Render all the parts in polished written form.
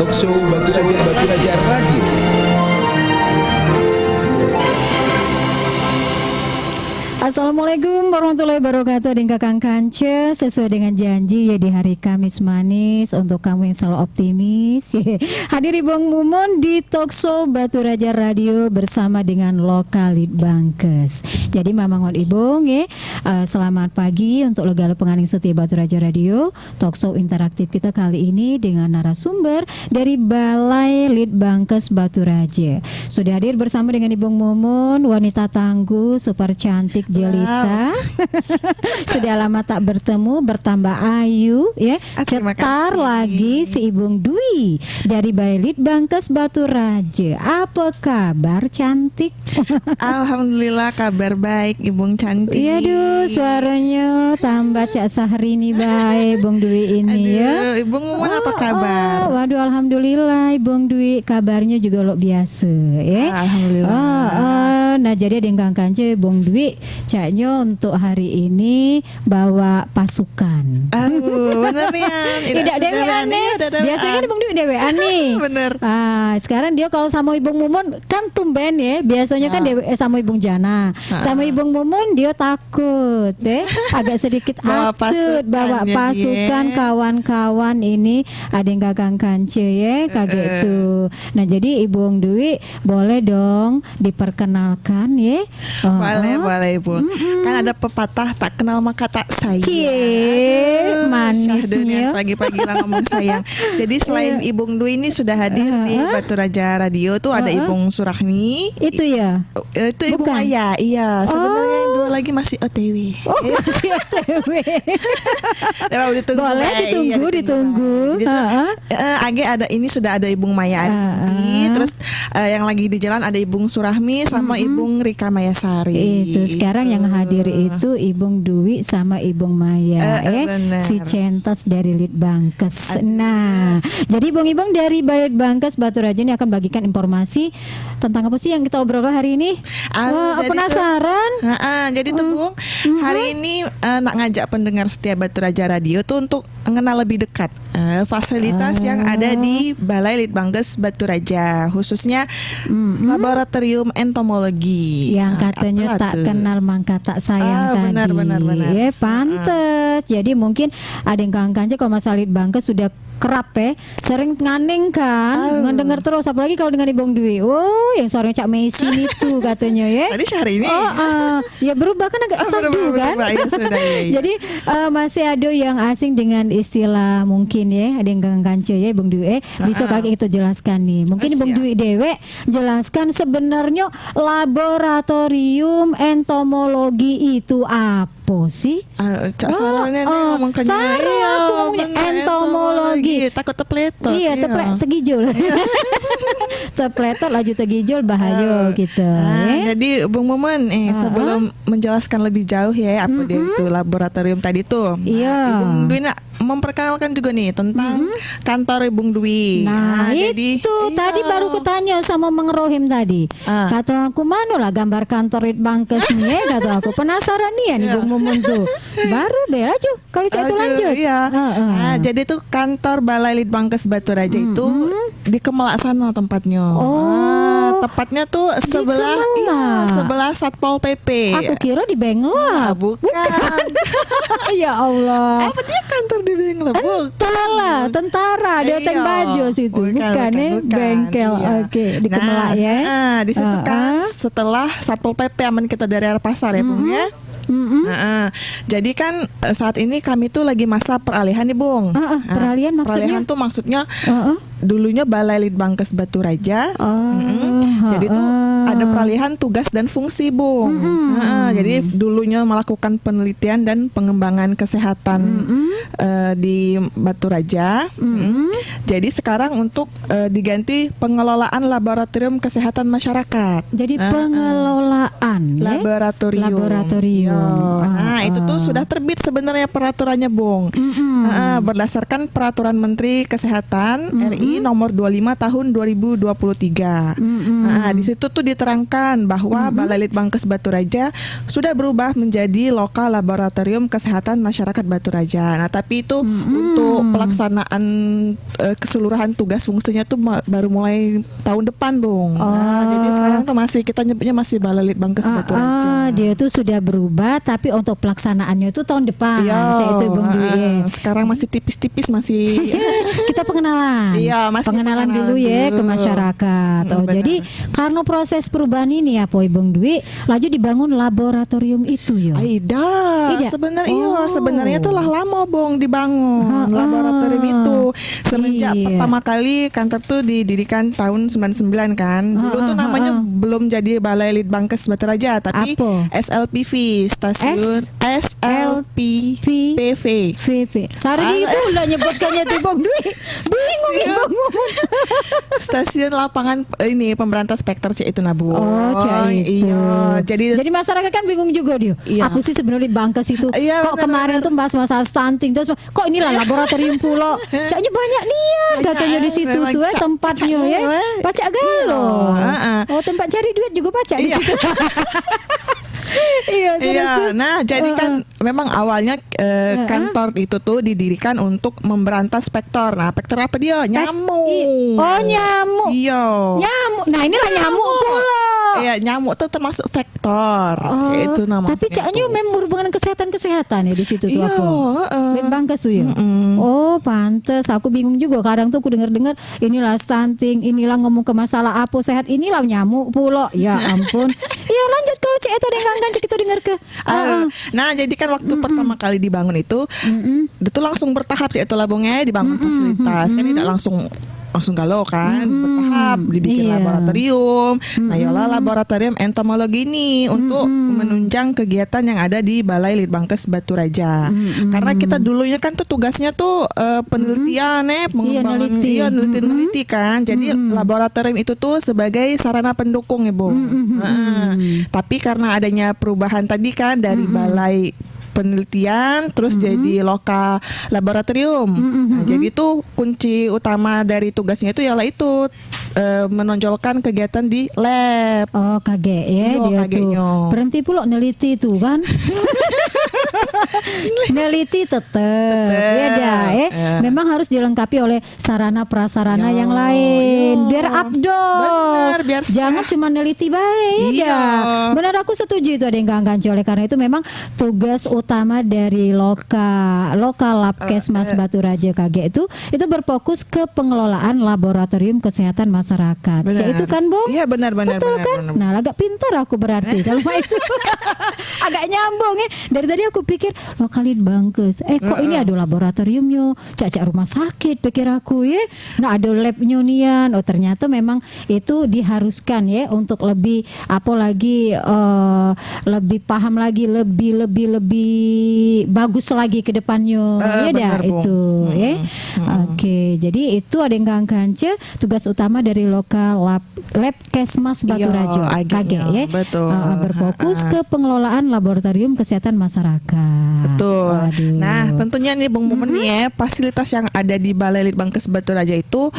Talkshow Batu Raja Radio. Assalamualaikum warahmatullahi wabarakatuh. Dengan Kakang Kanca, sesuai dengan janji ya di hari Kamis manis untuk kamu yang selalu optimis. Hadir Ibong Mumun di Talkshow Batu Raja Radio bersama dengan Lokal Litbangkes. Jadi Mamang Ibong ya, selamat pagi untuk Legalo Penganing Setia Batu Raja Radio. Talkshow interaktif kita kali ini dengan narasumber dari Balai Litbangkes Batu Raja. Sudah hadir bersama dengan Ibong Mumun, wanita tangguh, super cantik Jelita. Sudah lama tak bertemu, bertambah ayu ya. Cetar lagi si Ibung Dwi dari Balai Litbangkes Batu Raja. Apa kabar cantik? Alhamdulillah kabar baik Ibung cantik. Iya duh, suaranya tambah Cak Sahrini baik Ibung Dwi ini. Aduh, ya. Ibung Mumun apa kabar? Waduh, alhamdulillah Ibung Dwi kabarnya juga luar biasa ya. Alhamdulillah. Nah jadi ada yang kance Ibung Dwi caknya untuk hari ini bawa pasukan. Bener nih. Tidak dewean nih. Biasanya kan Ibung Dwi dewean nih. Bener. Sekarang dia kalau sama Ibung Mumun kan tumben ya. Biasanya kan sama Ibung Jana. Sama Ibung Mumun dia takut agak sedikit atut bawa pasukan kawan-kawan ini ada yang Kakang Kance ya kaget tuh. Nah jadi Ibung Dwi boleh dong diperkenalkan ya. Boleh Bu. Kan ada pepatah tak kenal maka tak sayang. Cie, manisnya. Pagi-pagi lah ngomong sayang. Jadi selain Ibung Dwi ini sudah hadir di Batu Raja Radio tuh ada Ibung Surahmi. Itu ya? Itu Ibung Maya. Iya. Sebenarnya yang dua lagi masih OTW. Masih OTW. Boleh ditunggu. Jadi Age ada ini sudah ada Ibung Maya Arisati. Terus yang lagi di jalan ada Ibung Surahmi sama Ibung Rika Mayasari. Itu sekarang yang hadir itu Ibung Dwi sama Ibung Maya si centas dari Litbangkes. Nah, jadi Ibung dari Balai Litbangkes Batu Raja ini akan bagikan informasi tentang apa sih yang kita obrol hari ini? Penasaran? Jadi tuh Bung, hari ini nak ngajak pendengar setia Batu Raja Radio tuh untuk mengenal lebih dekat fasilitas yang ada di Balai Litbangkes Batu Raja, khususnya laboratorium entomologi. Yang katanya tak kenal mangka tak sayang tadi. Benar. Ya pantes. Jadi mungkin ada yang kangen kalau masalah Litbangkes sudah kerap sering nganing kan, ngedenger terus apalagi kalau dengan Ibung Dwi. Yang suaranya Cak Messi itu katanya ya. Tadi Syahrini. Ya berubah kan agak sadu kan. Jadi masih ada yang asing dengan istilah mungkin ya, ada yang kance ya Ibung Dwi bisa kaki itu jelaskan nih. Mungkin Ibung Dwi dewe jelaskan sebenarnya laboratorium entomologi itu apa sih? Cak Sarone ngomong kan. Aku ngomongnya entomologi. Takut tepletot. Iya, tegijul. Tepletot laju tegijul bahaya gitu. Jadi Bung Mumun sebelum menjelaskan lebih jauh ya apa dia itu laboratorium tadi tuh. Ibung Dwi memperkenalkan juga nih tentang kantor Ibung Dwi. Jadi tadi baru kutanya sama Mang Rohim tadi. Kata aku mana lah gambar kantor Litbangkes nih kata aku penasaran nih ya nih Bung Mumun tuh. Baru bela cu kalau itu lanjut. Jadi tuh kantor Balai Litbangkes Batu Raja itu di Kemelak sana tempatnya. Tepatnya tuh sebelah Satpol PP. Aku kira di Benglok. Bukan. Ya Allah. Apa dia kantor di Benglok? Bukan. Tentara dia tank baju situ. Bukan bengkel. Oke, di Kemelak ya. Di situ kan setelah Satpol PP aman kita dari arah pasar ya Bung ya. Jadi kan saat ini kami tuh lagi masa peralihan nih Bung. Peralihan maksudnya? Peralihan tuh maksudnya dulunya Balai Litbangkes Batu Raja. Jadi tuh ada peralihan tugas dan fungsi Bung. Jadi dulunya melakukan penelitian dan pengembangan kesehatan di Batu Raja. Jadi sekarang untuk diganti pengelolaan laboratorium kesehatan masyarakat. Jadi pengelolaan laboratorium. Nah itu tuh sudah terbit sebenarnya peraturannya Bung. Berdasarkan peraturan Menteri Kesehatan RI nomor 25 tahun 2023. Di situ tuh diterangkan bahwa Balai Litbangkes Baturaja sudah berubah menjadi lokal laboratorium kesehatan masyarakat Baturaja. Nah, tapi itu untuk pelaksanaan keseluruhan tugas fungsinya tuh baru mulai tahun depan, Bung. Nah, jadi sekarang tuh masih kita nyebutnya masih Balai Litbangkes Baturaja. Dia tuh sudah berubah, tapi untuk pelaksanaannya itu tahun depan. Itu Bung Dwi. Sekarang masih tipis-tipis masih. Kita pengenalan. Iya, masih pengenalan dulu ya ke masyarakat. Jadi karena proses perubahan ini ya Bung Dwi, laju dibangun laboratorium itu ya. Sebenarnya tuh lah lama Bung dibangun laboratorium itu. Semenjak pertama kali kantor tuh didirikan tahun 99 kan. Dulu tuh namanya belum jadi Balai Litbangkes Baturaja, tapi SLPV, stasiun SLPV. Sari itu udah nyebutkannya tuh Bung Dwi. Bingung ya Bung. Stasiun lapangan ini pemberantas spekter itu Nabu. Iya. Jadi masyarakat kan bingung juga dia. Iya. Apa sih sebenarnya Litbangkes itu? Iya, kok kemarin tuh bahas masalah stunting terus kok inilah laboratorium pulau. Caknya banyak niat katanya di situ tuh tempatnya ya. Pacak galo. Tempat cari duit juga pacak di situ. Iya. Nah, jadi kan memang awalnya kantor itu tuh didirikan untuk memberantas spektor. Nah, spektor apa dia? Nyamuk. Nyamuk. Iya. Nyamuk. Nah, inilah nyamuk pula. Iya, nyamuk tuh termasuk vektor. Itu namanya. Tapi caknya memang berhubungan kesehatan ya di situ tuh apa? Litbangkes tuh ya. Pantes. Aku bingung juga. Kadang tuh aku dengar inilah stunting, inilah ngomong ke masalah apa sehat, inilah nyamuk pula. Ya ampun. Iya, lanjut kalau cek itu kan kita dengar ke. Nah, jadi kan waktu pertama kali dibangun itu langsung bertahap itu labungnya dibangun fasilitas. Kan tidak langsung galau kan, bertahap dibikin laboratorium. Nah, yalah laboratorium entomologi ini untuk menunjang kegiatan yang ada di Balai Litbangkes Baturaja. Karena kita dulunya kan tuh tugasnya tuh penelitian pengembangan neliti kan. Jadi laboratorium itu tuh sebagai sarana pendukung ya, Bu. Tapi karena adanya perubahan tadi kan dari Balai penelitian terus jadi lokal laboratorium. Nah, jadi itu kunci utama dari tugasnya itu ialah itu menonjolkan kegiatan di lab. KG ya dia tuh. Berhenti pula neliti tuh kan. Neliti tetap ya dah memang harus dilengkapi oleh sarana prasarana yang lain biar abdol. Jangan cuma neliti baik ya. Benar, aku setuju itu ada yang ganci. Oleh karena itu memang tugas utama dari lokal Labkesmas Baturaja KG itu berfokus ke pengelolaan laboratorium kesehatan masyarakat. Itu kan, Bung? Iya, benar. Betul kan? Benar. Nah, agak pintar aku berarti kalau itu. Agak nyambung ya. Dari tadi aku pikir lokal Litbangkes. Kok ini ada laboratoriumnya, cak rumah sakit pikir aku ya. Nah, ada labnya nian. Ternyata memang itu diharuskan ya untuk lebih lebih paham lagi, lebih bagus lagi ke depannya. Itu ya. Oke, jadi itu ada yang kanca tugas utama dari lokal Labkesmas Baturaja KG ya. Berfokus ke pengelolaan laboratorium kesehatan masyarakat. Betul. Nah, tentunya nih Bung Mumen nih ya, fasilitas yang ada di Balai Litbangkes Baturaja itu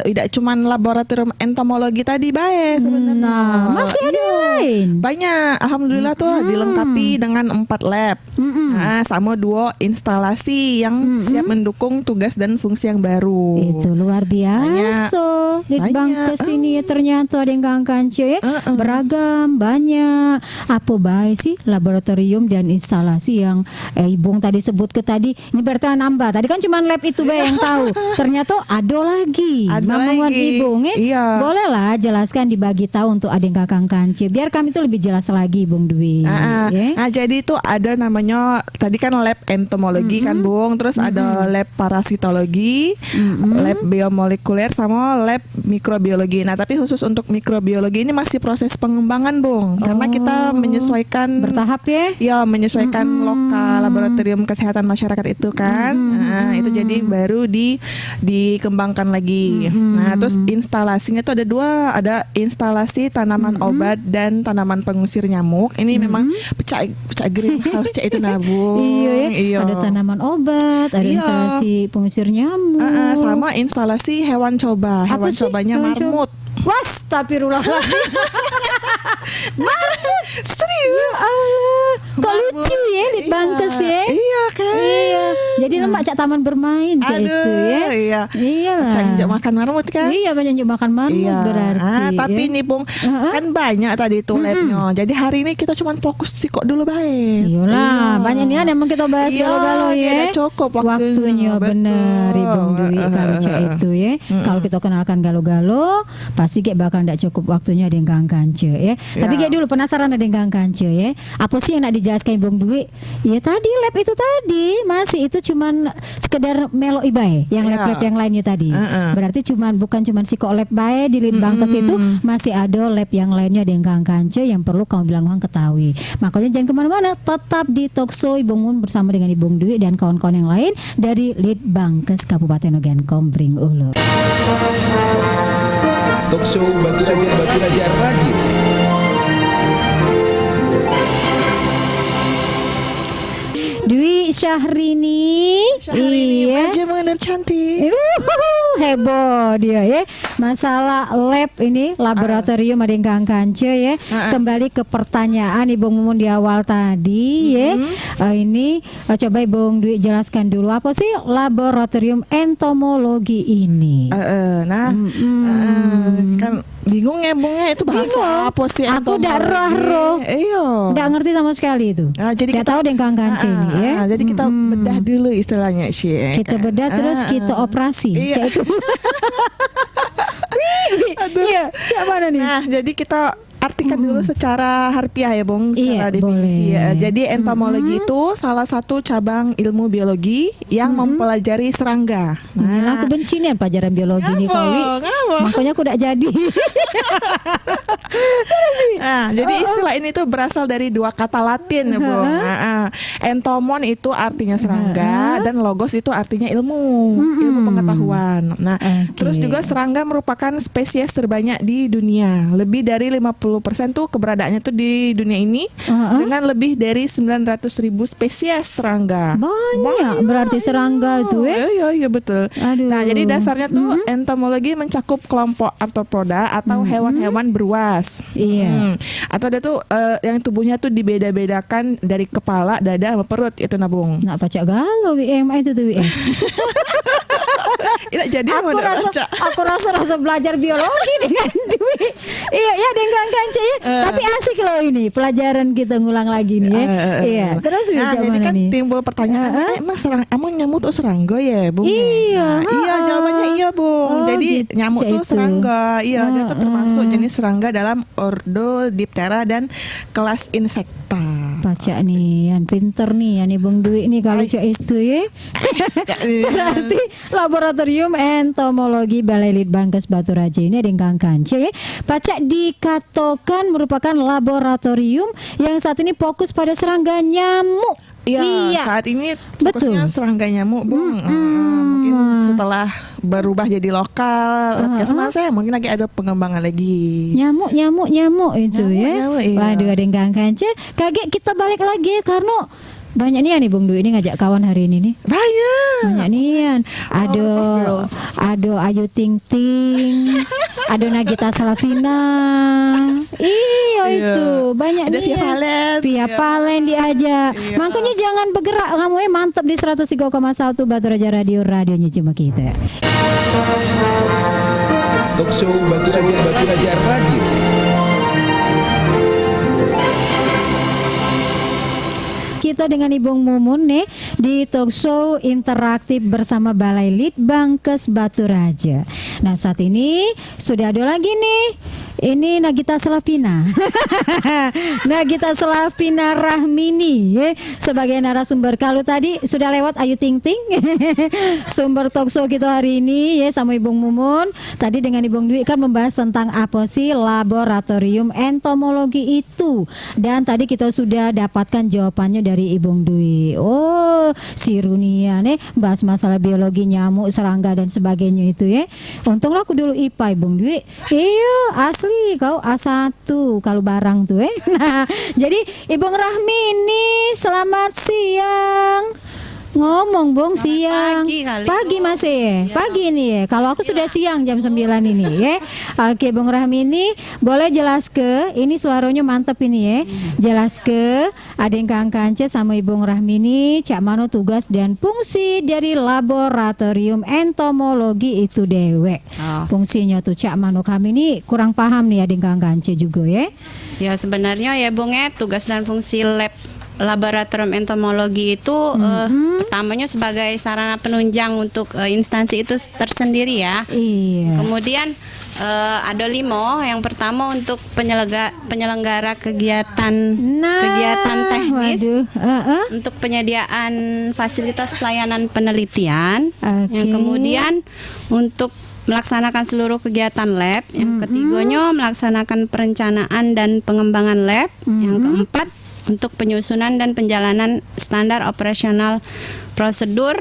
tidak cuma laboratorium entomologi tadi bae sebenarnya. Nah, masih ada yang lain. Banyak. Alhamdulillah tuh dilengkapi dengan 4 lab. Nah, sama 2 instalasi yang siap mendukung tugas dan fungsi yang baru. Itu luar biasa. Litbangkes ini ya ternyata ada yang kanca ya. Beragam, banyak. Apa baik sih laboratorium dan instalasi yang Bung tadi sebut ke tadi. Ini berarti nambah. Tadi kan cuma lab itu yang tahu. Ternyata ada lagi. Mamuan Ibung bolehlah jelaskan dibagi tahu untuk ada yang kakang kanca biar kami itu lebih jelas lagi Bung Dwi. Nah, jadi itu ada namanya tadi kan lab entomologi kan Bung, terus ada lab parasitologi, lab biomolekuler sama lab mikrobiologi. Nah, tapi khusus untuk mikrobiologi ini masih proses pengembangan Bung, karena kita menyesuaikan bertahap ya. Ya, menyesuaikan lokal laboratorium kesehatan masyarakat itu kan. Nah, itu jadi baru dikembangkan lagi. Nah, terus instalasinya itu ada 2, ada instalasi tanaman obat dan tanaman pengusir nyamuk. Ini memang pecah greenhouse itu Nabu. Iya. Ada tanaman obat, ada instalasi pengusir nyamuk. Sama instalasi hewan coba. Hewan cobanya marmut. Astagfirullahaladzim. Serius? Allah, kok lucu ya Litbangkes ya? Iya kan? Iya. Jadi lemak cak taman bermain cak itu ya. Iya. Iyalah. Cak injak makan marmut kan? Iya, banyak injak makan marmut berarti. Tapi ya. nih Bung, kan banyak tadi tuh labnya. Jadi hari ini kita cuma fokus Siko dulu baik. Iyalah, banyak nih emang kita bahas Iya, galau-galau ya. tidak cukup waktunya, bener betul. Ibung Dwi kalau cak itu ya. Kalau kita kenalkan galau-galau, pasti kayak bakal tidak cukup waktunya ada yang kance ya. Tapi kayak dulu penasaran ada yang kance ya. Apa sih yang nak dijelaskan Ibung Dwi? Ya tadi lab itu tadi masih itu cuman sekedar melo ibae yang lab-lab yang lainnya tadi. Berarti bukan cuman Siko lab bae di Litbangkes itu masih ada lab yang lainnya ada yang kance yang perlu kamu bilang ketahui. Makanya jangan kemana-mana, tetap di Talkshow Ibung Mun bersama dengan Ibung Dwi dan kawan-kawan yang lain dari Litbangkes Kabupaten Ogan Komering Ulu. Talkshow Batu Raja Radio. Dwi Syahrini, iya. Aja mengenal cantik. Heboh dia ya. Masalah lab ini laboratorium ada yang kance ya. Kembali ke pertanyaan Ibung Mumun di awal tadi ya. Ini coba Ibung Dwi jelaskan dulu apa sih laboratorium entomologi ini. Kan bingung ya Bungnya itu bahasa apa sih Aku entomologi? udah roh. Iya. Nggak ngerti sama sekali itu. Jadi nggak tahu deh kance ini ya. Jadi kita bedah dulu istilahnya sih. Kita bedah terus kita operasi. Iya. Cak itu. Iya, siapa mana nih? Nah, jadi kita artikan dulu secara harfiah ya Bung, Iya, secara definisi boleh. ya. Jadi entomologi itu salah satu cabang ilmu biologi yang mempelajari serangga. Inilah aku benci nih pelajaran biologi nih Kowi. Ngapa? Makanya aku udah jadi. Nah, jadi istilah ini tuh berasal dari dua kata Latin ya Bung. Entomon itu artinya serangga dan logos itu artinya ilmu pengetahuan. Nah, terus juga serangga merupakan spesies terbanyak di dunia. Lebih dari 50% tuh keberadaannya tuh di dunia ini dengan lebih dari 900.000 spesies serangga. Banyak berarti serangga itu ya. Iya betul. Aduh. Nah, jadi dasarnya tuh entomologi mencakup kelompok arthropoda atau hewan-hewan beruas. Iya. Atau dia tuh yang tubuhnya tuh dibeda-bedakan dari kepala, dada sama perut itu Nabung. Nak baca galau WM itu tuh WM. Tidak jadi Aku rasa belajar biologi dengan Dwi. Iya ya dengan kance ya. Tapi asik loh ini pelajaran kita ngulang lagi nih ya. Iya. Terus jadi kan timbul pertanyaan, emang nyamuk tuh serangga ya, Bung? Iya. Iya, jawabannya iya, Bung. Jadi gitu. nyamuk tuh serangga. Iya, dia tuh termasuk jenis serangga dalam ordo Diptera dan kelas Insecta. Baca nih, yang pinter nih, yang Bung Dwi nih kalau cak itu ya. Berarti laboratorium entomologi Balai Litbangkes Batu Raja ini ada yang kance ya. Baca dikatakan merupakan laboratorium yang saat ini fokus pada serangga nyamuk. Iya, saat ini fokusnya serangga nyamuk, Bung. Mungkin setelah berubah jadi lokal, mungkin lagi ada pengembangan lagi. Nyamuk itu ya. Iya. Waduh, ada yang kance. Kaget kita balik lagi karena banyak nih Bung Dwi ini ngajak kawan hari ini nih. Banyak nih. Ada Ayu Ting Ting, ada Nagita Slavina. Iya itu banyak ada nih. Via Valen diajak. Makanya jangan bergerak kamu mantap di 103,1 Batu Raja Radio, radionya cuma kita. Talkshow Batu Raja Radio. Kita dengan Ibung Mumun nih di Talkshow interaktif bersama Balai Litbangkes Batu Raja. Nah saat ini sudah ada lagi nih. Ini Nagita Slavina. Nagita Slavina Rahmini ya, sebagai narasumber. Kalau tadi sudah lewat Ayu Ting Ting. Sumber talkshow kita hari ini ya sama Ibung Mumun. Tadi dengan Ibung Dwi kan membahas tentang apa sih laboratorium entomologi itu. Dan tadi kita sudah dapatkan jawabannya dari Ibung Dwi. Oh, si Runia nih bahas masalah biologi nyamuk, serangga dan sebagainya itu ya. Untunglah aku dulu IPA Ibung Dwi. Iya, asli kau A1 kalau barang tuh Nah, jadi Ibung Rahmini, selamat siang. Ngomong Bung siang. pagi kali, Pagi Bu. masih ya? Pagi ini ya. Kalau aku sudah siang jam 9 ini ya. Oke Bung Rahmi ini boleh jelas ke ini suaranya mantap ini ya. Jelas ke Aden Kang Kance sama Ibu Rahmi ini cak mano tugas dan fungsi dari laboratorium entomologi itu dewek. Oh. Fungsinya tuh cak mano kami ini kurang paham nih Aden Kang Kance juga ya. Ya sebenarnya ya Bung ya, tugas dan fungsi laboratorium entomologi itu pertamanya sebagai sarana penunjang untuk instansi itu tersendiri ya. Iya. Kemudian ada 5. Yang pertama untuk penyelenggara kegiatan teknis, waduh, untuk penyediaan fasilitas pelayanan penelitian. Oke. Yang kemudian untuk melaksanakan seluruh kegiatan lab. Yang ketiganya melaksanakan perencanaan dan pengembangan lab. Yang keempat untuk penyusunan dan penjalanan standar operasional prosedur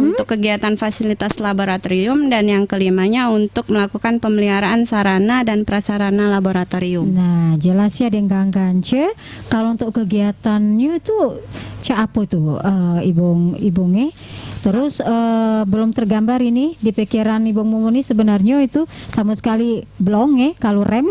untuk kegiatan fasilitas laboratorium, dan yang kelimanya untuk melakukan pemeliharaan sarana dan prasarana laboratorium. Nah, jelas ya Deng Kang Kance. Kalau untuk kegiatannya itu apa tuh Ibung Terus belum tergambar ini di pikiran Ibu Mumuni sebenarnya itu sama sekali belum ya kalau rem.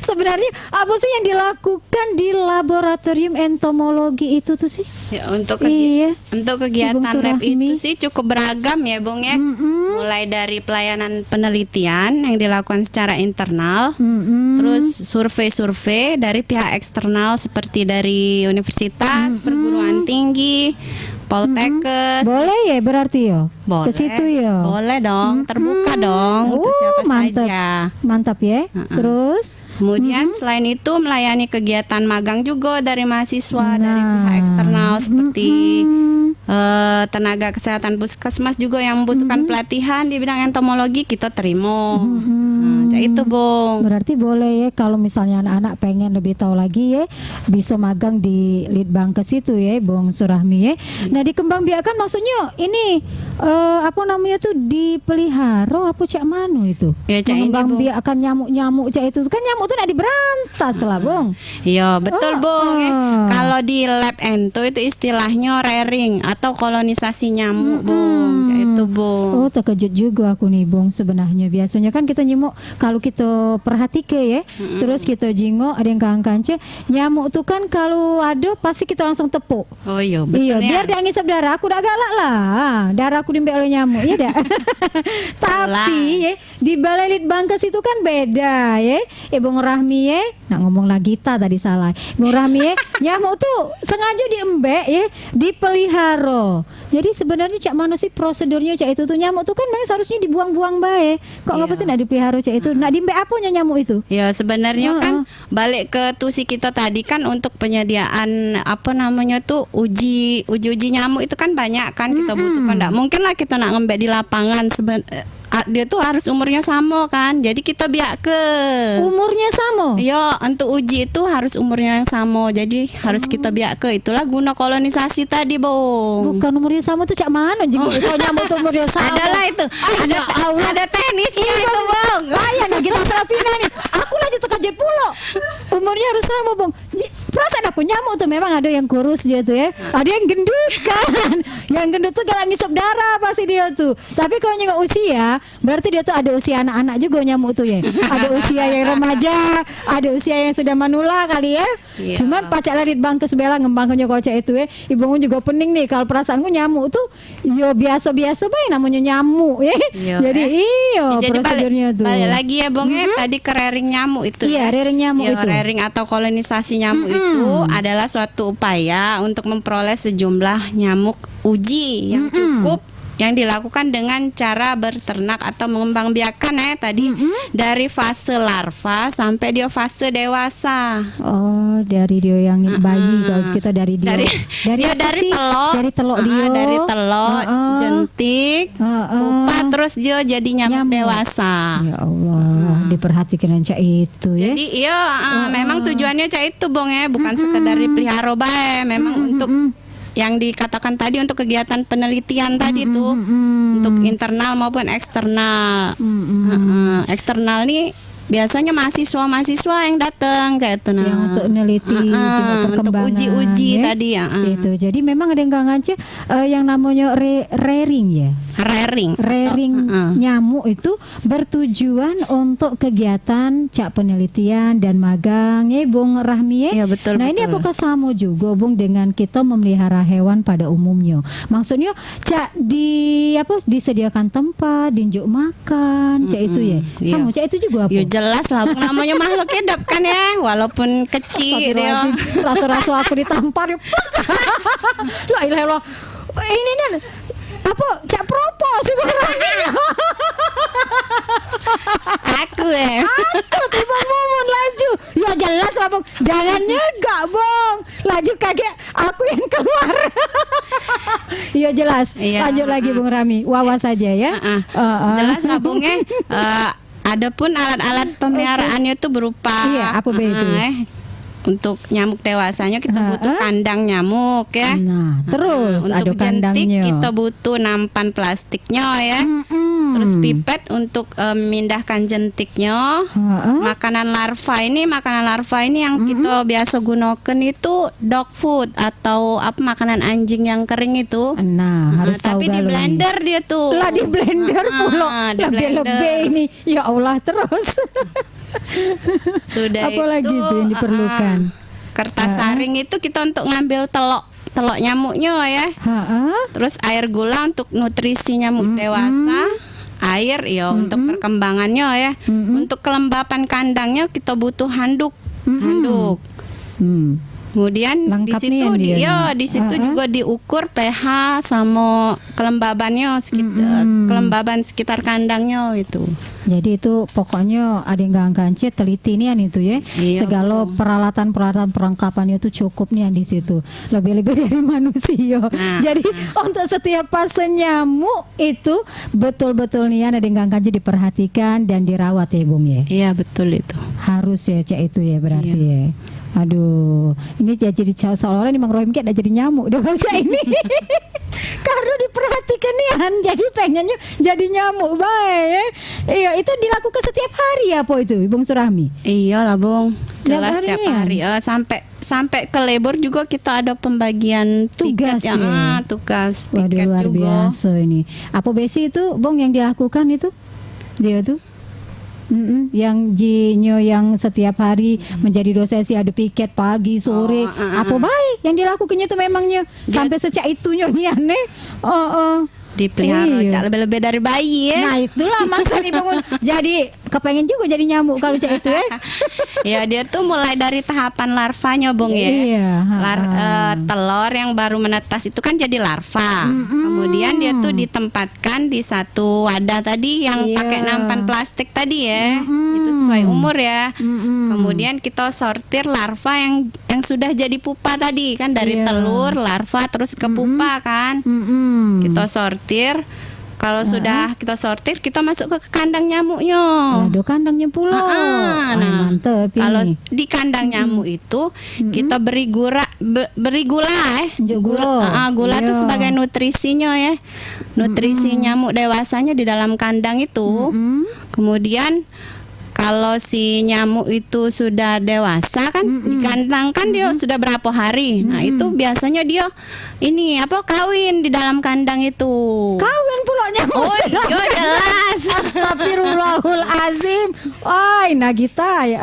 Sebenarnya apa sih yang dilakukan di laboratorium entomologi itu tuh sih? Ya, untuk Ibu kegiatan lab Surahmi. itu sih cukup beragam ya Bung ya. Mulai dari pelayanan penelitian yang dilakukan secara internal, terus survei-survei dari pihak eksternal seperti dari universitas, perguruan tinggi, Poltekkes. Boleh ya berarti ya? Boleh. Ke situ ya? Boleh dong, terbuka dong untuk siapa mantap. saja. Mantap ya. Terus Kemudian selain itu melayani kegiatan magang juga dari mahasiswa dari pihak eksternal seperti tenaga kesehatan puskesmas juga yang membutuhkan pelatihan di bidang entomologi kita terima. Itu Bung. berarti boleh ya kalau misalnya anak-anak pengen lebih tahu lagi ya bisa magang di Litbangkes itu ya Bung Surahmi ya. Nah dikembangbiakan maksudnya ini apa namanya tuh dipelihara apa cak mano itu? Ya, Cak, ini, Bung. Mengembangbiakan nyamuk-nyamuk cak itu kan nyamuk tuh nak diberantas lah Bung. Iya betul Bung. oh. Kalau di lab ento itu istilahnya rearing atau kolonisasi nyamuk Bung. Itu Bung. Oh terkejut juga aku nih Bung sebenarnya. Biasanya kan kita nyemuk kalau kita perhatike ya, terus kita jingok ada yang Kang Kance nyamuk tuh kan kalau ada pasti kita langsung tepuk. Oh iya betul Iya, ya. biar dia ngisap darah aku udah galak lah. Darah aku diambil oleh nyamuk ya dah. Tapi ya di Balai Litbangkes itu kan beda ya. Ibu Rahmi ya, nak ngomong lagi tadi salah. Ibu Rahmi ya, nyamuk tuh sengaja diembek ya, dipelihara. Jadi sebenarnya cak mana sih prosedurnya cak itu tuh nyamuk tuh kan memang seharusnya dibuang-buang baik. Kok ngapa sih nak dipelihara cak itu? Nak diembek apanya nyamuk itu? Ya sebenarnya kan balik ke tusi kita tadi kan untuk penyediaan apa namanya tuh uji nyamuk itu kan banyak kan kita butuhkan. Nggak mungkin lah kita nak ngembek di lapangan dia tuh harus umurnya sama kan. Jadi kita biak ke Umurnya sama. ya untuk uji itu harus umurnya yang sama. Jadi harus kita biak ke. Itulah guna kolonisasi tadi Bung. Bukan umurnya sama tuh cak mana jenguk kalau nyamuk tuh umurnya sama. Adalah itu. Ada tenisnya itu Bung. Layan ya kita Serafina nih. Aku lagi terkejut pula. Umurnya harus sama Bung. Perasaan aku nyamuk tuh memang ada yang kurus dia tuh ya. Ada yang gendut kan. Yang gendut tuh galak ngisap darah pasti dia tuh. Tapi kalau nyengok usia, berarti dia tuh ada usia anak-anak juga nyamuk tuh ya. Ada usia yang remaja, ada usia yang sudah manula kali ya. Iya. Cuman pacak larit Bangkes bela ngembangnya kocak itu ya. Ibumu juga pening nih kalau perasaanku nyamuk tuh yo biasa-biasa bae namanya nyamuk ya. Iya, Jadi iya Jadi prosedurnya tuh. balik lagi ya Bung ya, tadi ke rearing nyamuk itu. Iya, rearing nyamuk Ya, itu. rearing atau kolonisasi nyamuk itu adalah suatu upaya untuk memperoleh sejumlah nyamuk uji yang cukup yang dilakukan dengan cara berternak atau mengembangbiakan tadi dari fase larva sampai dia fase dewasa. Oh, dari dia yang bayi kalau kita dari dia. Dia apa dari sih? telur. Dari telur dia. Dari telur, jentik, pupa, terus dia jadi nyamuk dewasa. Ya Allah, diperhatikan cak itu ya. Jadi iya, memang tujuannya cak itu Bung ya, bukan sekedar dipelihara bae, memang untuk yang dikatakan tadi untuk kegiatan penelitian tadi tuh untuk internal maupun eksternal. Eksternal nih biasanya mahasiswa yang datang kayak itu nah. Yang untuk meneliti juga untuk perkembangan uji-uji ya. tadi ya. Itu. Jadi memang ada yang ngance yang namanya rearing ya. Rearing nyamuk itu bertujuan untuk kegiatan cak penelitian dan magang ya Bung Rahmi ya. Iya, betul, Nah ini betul. apakah sama juga Bung dengan kita memelihara hewan pada umumnya? Maksudnya cak disediakan tempat, dinjuk makan, cak itu ya. Sama cak itu juga apa? Ya jelas lah, Bung, namanya makhluk hidup kan ya, walaupun kecil dia. Astagfirullahaladzim, rasa-rasa aku ditampar ya. La ilaha illallah. Ini nih apa cak propo sih Bang Rahmi? Aku Tiba Mumun laju. Ya jelas lah Bang. Jangan nyegak Bang. Laju kaget aku yang keluar. Ya jelas. Iya. Lanjut lagi Bung Rami. Wawa saja ya. Jelas lah Bung adapun alat-alat pemeliharaannya itu berupa Iya, apa itu? Untuk nyamuk dewasanya kita butuh kandang nyamuk ya. Nah, terus ada untuk kandangnya. jentik kita butuh nampan plastiknya ya. Terus pipet untuk memindahkan jentiknya. Makanan larva ini yang kita biasa gunakan itu dog food atau apa makanan anjing yang kering itu. Nah, harus tahu tapi di galau blender nih. dia tuh. Lah di blender pula. di Lebih-lebih blender. ini. Ya Allah terus. Sudah Apa lagi itu yang diperlukan? Kertas saring itu kita untuk ngambil telok nyamuknya ya. Terus air gula untuk nutrisi nyamuk dewasa. Air ya untuk perkembangannya ya. Untuk kelembapan kandangnya kita butuh handuk. Kemudian Lengkap di nih situ yang dia nih. di situ juga diukur pH sama kelembabannya kelembaban sekitar kandangnya itu. Jadi itu pokoknya ada yang gancet teliti nih itu ya. Iya, Segala peralatan perlengkapannya itu cukup nih di situ. Lebih-lebih dari manusia. Jadi untuk setiap fase nyamuk itu betul-betul nih ada yang gancet diperhatikan dan dirawat ya Bung ya. Iya betul itu. Harus ya cak itu ya berarti ya. Aduh, ini jadi seolah-olah nih Mang Rohim kayak udah jadi nyamuk deh kalau cak ini. Karena diperhatikan nih jadi pengennya jadi nyamuk baik. Iya, itu dilakukan setiap hari apa itu, Bung Surahmi? Iya lah Bung, jelas Tiap setiap hari hari. Sampai ke labor juga kita ada pembagian Tugas piket ya? Tugas Waduh piket luar juga. biasa ini. Apa besi itu, Bung yang dilakukan itu? Dia tuh? Yang jinyo yang setiap hari menjadi dosesi ada piket pagi sore apa baik yang dilakukannya itu memangnya sampai secak itunya nih aneh Dipelihara Iya. cak lebih-lebih dari bayi ya. nah itulah maksud dibangun jadi kepengen juga jadi nyamuk kalau cak itu ya Ya dia tuh mulai dari tahapan larvanya Bung ya. Iya, Telur yang baru menetas itu kan jadi larva. Kemudian dia tuh ditempatkan di satu wadah tadi yang Iya. pakai nampan plastik tadi ya. Itu sesuai umur ya. Kemudian kita sortir larva yang sudah jadi pupa tadi kan dari Iya. telur, larva terus ke pupa kan. Kita sortir. Kalau sudah kita sortir, kita masuk ke kandang nyamuknya. aduh kandangnya pula Nah, mantep kalau ini di kandang nyamuk itu kita beri gula Gula. gula itu Iya. sebagai nutrisinya ya. Nutrisi nyamuk dewasanya di dalam kandang itu. Kemudian kalau si nyamuk itu sudah dewasa kan di kandang kan dia sudah berapa hari. Nah, itu biasanya dia kawin di dalam kandang itu. kawin pula nyamuk Oh, iya jelas. Astagfirullahalazim. Ay, Nagita ya.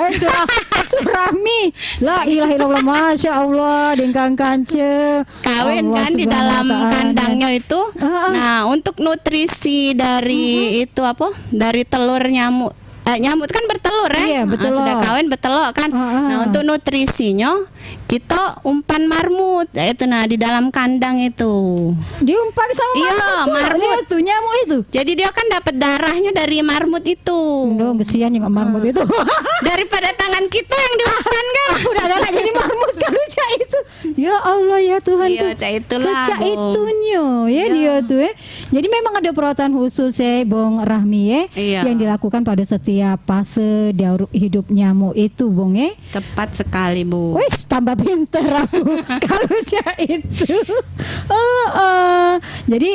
Surahmi. La ilaha illallah, masya Allah, dengkang kance. Kawin Allah kan di Subhanahu dalam wa ta'ala. kandangnya itu. Nah, untuk nutrisi dari itu dari telur nyamuk. Nyamuk kan bertelur ya. Iya, bertelur. Sudah kawin bertelur kan. Nah, untuk nutrisinya kita umpan marmut. Itu di dalam kandang itu. Diumpan sama Iya, marmut. marmut. Itu nyamuk itu. Jadi dia kan dapat darahnya dari marmut itu. Duh, kesian yang marmut itu. Daripada tangan kita yang diumpan kan. Udah galak jadi marmut kalau cak itu. Ya Allah ya Tuhan Iya, tuh. cak itulah, Secak Bung. itunya ya dia tuh ya. Jadi memang ada perawatan khusus ya Bung Rahmi ya Iya. yang dilakukan pada setiap fase hidup nyamuk itu Bung ya. Tepat sekali, Bu. Wes tambah pinter aku kalau itu. Jadi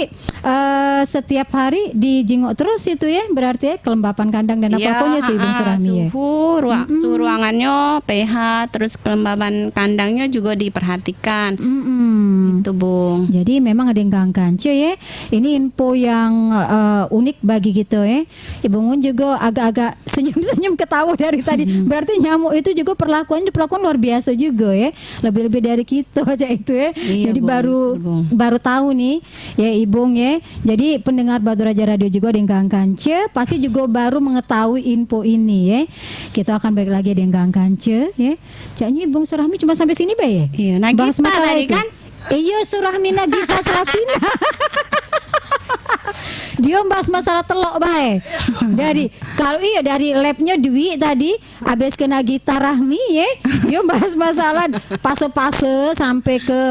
setiap hari dijenguk terus itu ya, berarti ya kelembapan kandang dan apapun itu Ibu Surahmi ya. Suhu ruangannya, pH, terus kelembaban kandangnya juga diperhatikan. Itu Bung. Jadi memang ada yang gangkan cuy ya. Ini info yang unik bagi kita ya. Ibu Mun juga agak-agak senyum-senyum ketawa dari tadi. Berarti nyamuk itu juga perlakuan luar biasa juga ya. Lebih-lebih dari kita aja itu ya. Iya, Jadi Bung. baru tahu nih ya Ibung ya. Jadi pendengar Batu Raja Radio juga ada yang gangkan cuy, pasti juga baru mengetahui info ini ya. Kita akan balik lagi ada yang gangkan cuy ya. Caknya Bung Surahmi cuma sampai sini Bay ya? Iya, Bahas Nagita masalah tadi itu. kan? Iya, Surahmi Nagita Safina. Dia bahas masalah telok bae. Dari kalau iya dari labnya Dwi tadi habis kena gitar Rahmi ya, dia bahas masalah fase-fase sampai ke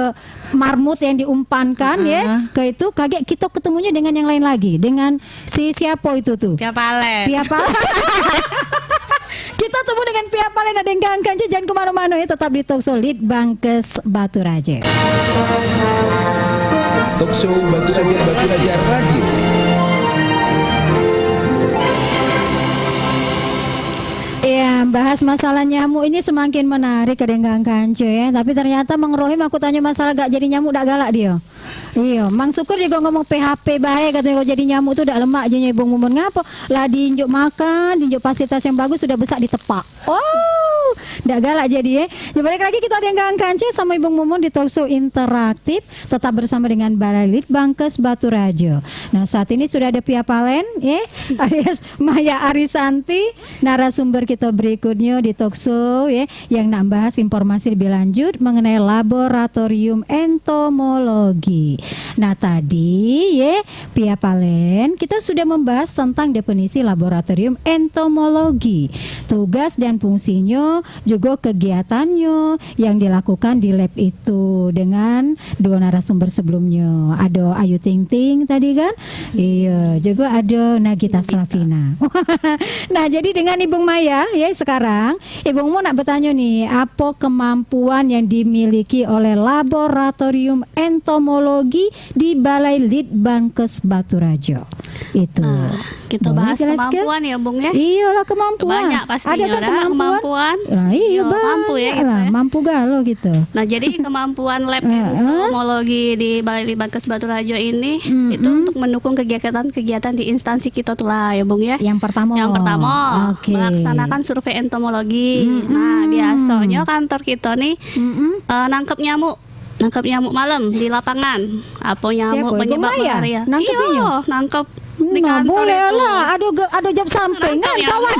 marmut yang diumpankan ya. Ke itu kaget kita ketemunya dengan yang lain lagi, dengan si siapa itu tuh? Pia Palen. Kita temu dengan Pia Palen, ada yang gangkan, jangan kemana-mana ya, tetap di Talkshow Lead Bankes Batu Raja. Talkshow Batu Raja Radio. Iya, bahas masalah nyamuk ini semakin menarik kadang kancu ya. Tapi ternyata Mang Rohim aku tanya masalah gak jadi nyamuk dak galak dia. Iya, Mang Syukur juga ngomong PHP baik katanya kalau jadi nyamuk tuh dak lemak aja Ibu Mumun ngapa? Lah diinjuk makan, diinjuk fasilitas yang bagus sudah besar ditepak. Oh, dak galak jadi ya. Ya balik lagi kita ada yang kancu sama Ibu Mumun di Talkshow interaktif, tetap bersama dengan Balai Litbangkes Batu Raja. Nah, saat ini sudah ada Pia Palen ya, alias Maya Arisanti, narasumber kita berikutnya di Talkshow ya, yang nak bahas informasi lebih lanjut mengenai laboratorium entomologi. Nah tadi ya Pia Palen kita sudah membahas tentang definisi laboratorium entomologi, tugas dan fungsinya, juga kegiatannya yang dilakukan di lab itu dengan dua narasumber sebelumnya. Ada Ayu Ting Ting tadi kan, iya, juga ada Nagita Slavina. Nah jadi dengan Ibu Maya ya sekarang Ibu mau nak bertanya nih, apa kemampuan yang dimiliki oleh laboratorium entomologi di Balai Litbangkes Batu Raja itu? Kita Boleh bahas jelaskan? kemampuan ya Bung ya. Iyalah kemampuan. Banyak pastinya Ada kan ada kemampuan. Nah, iya Iya, banyak mampu ya gitu lah, ya. mampu galo gitu. Nah, jadi kemampuan lab entomologi di Balai Litbangkes Batu Raja ini itu untuk mendukung kegiatan-kegiatan di instansi kita tuh lah ya Bung ya. Yang pertama. Oke. Melaksanakan survei entomologi. Nah, biasanya kantor kita nih nangkep nyamuk malam di lapangan. Apa nyamuk Siapa? penyebab Ibu Maya? malaria? Nangkepnya? Iya, nangkep di Nah, kantor boleh itu. lah. Ada job sampingan Nangkep kawan.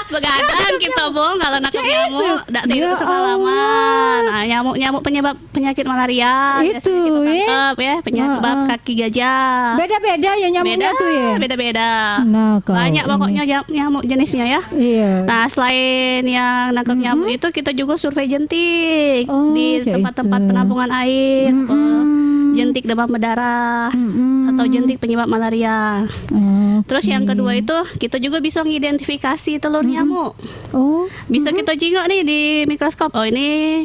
Begadang kita Bung kalau nangkep Cek nyamuk itu. ndak tidur Ya semalaman. Nah, nyamuk penyebab penyakit malaria Itu, biasanya kita ya. tangkep ya, penyebab kaki gajah. Beda-beda ya nyamuknya tuh ya. Beda-beda. Nah, kau Banyak ini. pokoknya nyamuk jenisnya ya. Iya. Nah, selain yang nangkep nyamuk itu kita juga survei jentik Oh, di cek tempat-tempat itu. penampungan air, jentik demam berdarah atau jentik penyebab malaria. Terus yang kedua itu kita juga bisa mengidentifikasi telur nyamuk. Oh. Bisa kita jingok nih di mikroskop. Oh, ini